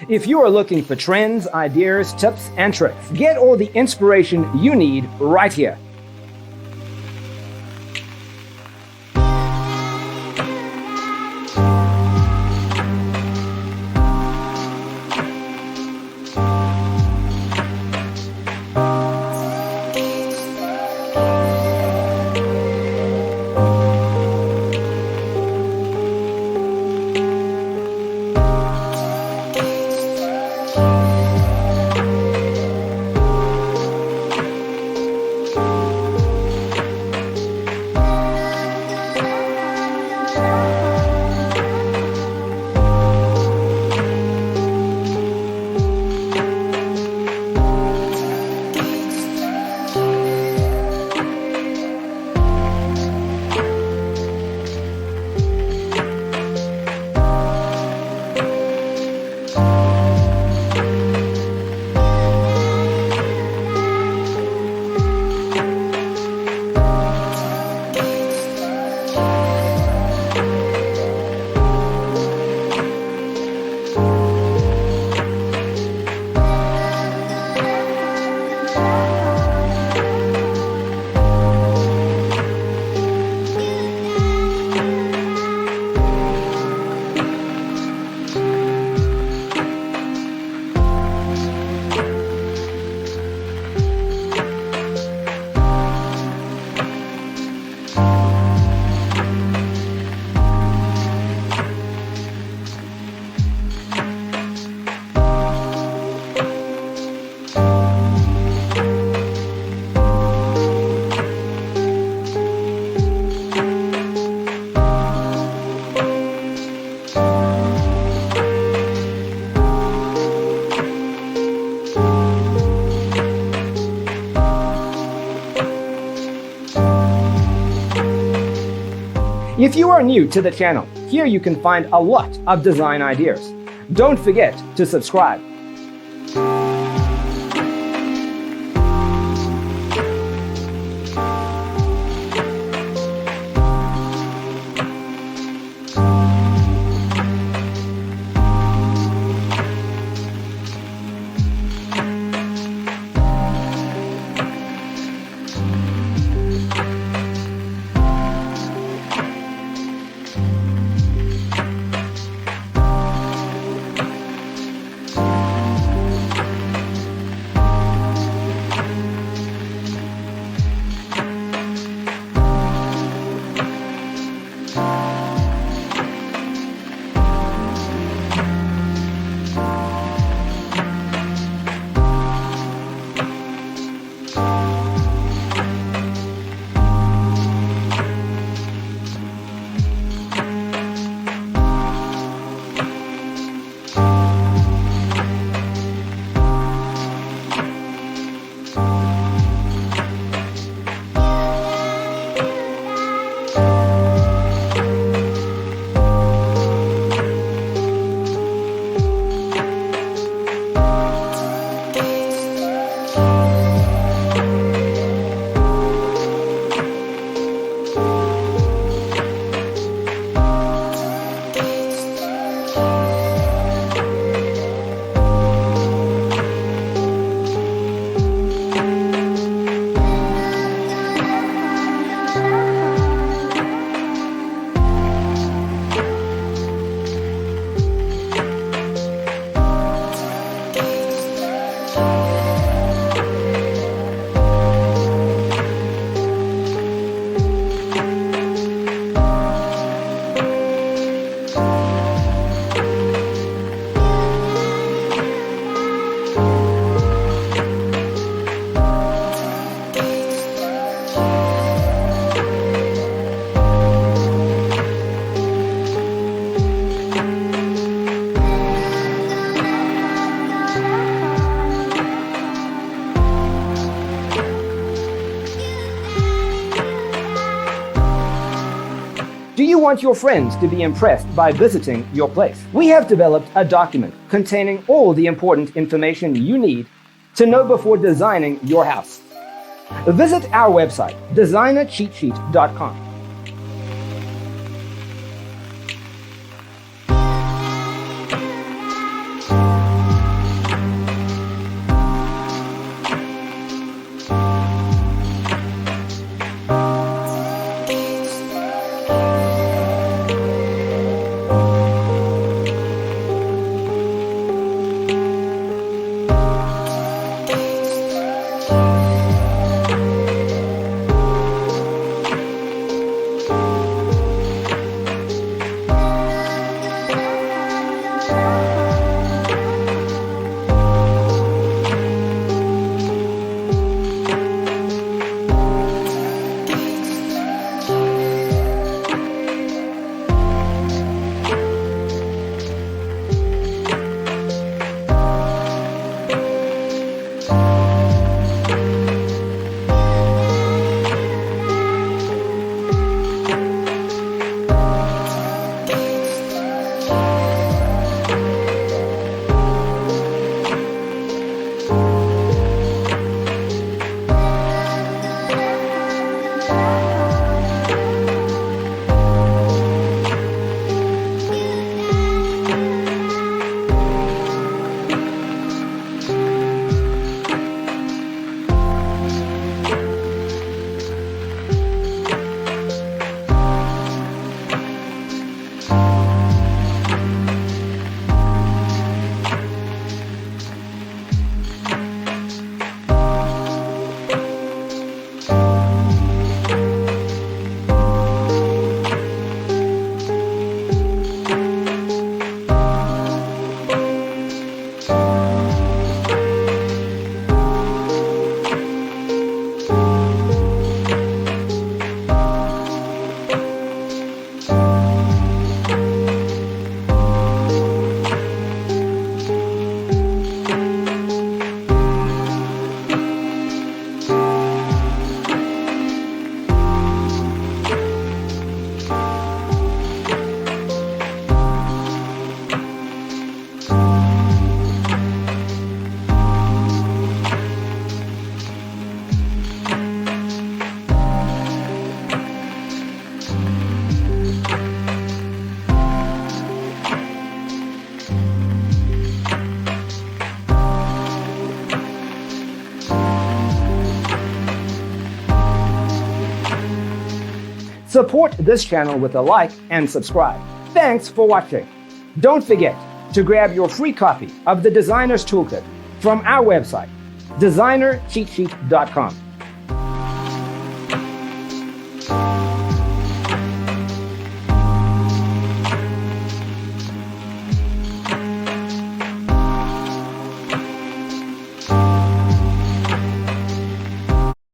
If you are looking for trends, ideas, tips, and tricks, get all the inspiration you need right here. If you are new to the channel, here you can find a lot of design ideas. Don't forget to subscribe. Do you want your friends to be impressed by visiting your place? We have developed a document containing all the important information you need to know before designing your house. Visit our website, designercheatsheet.com. Support this channel with a like and subscribe. Thanks for watching. Don't forget to grab your free copy of the Designer's Toolkit from our website, designercheatsheet.com.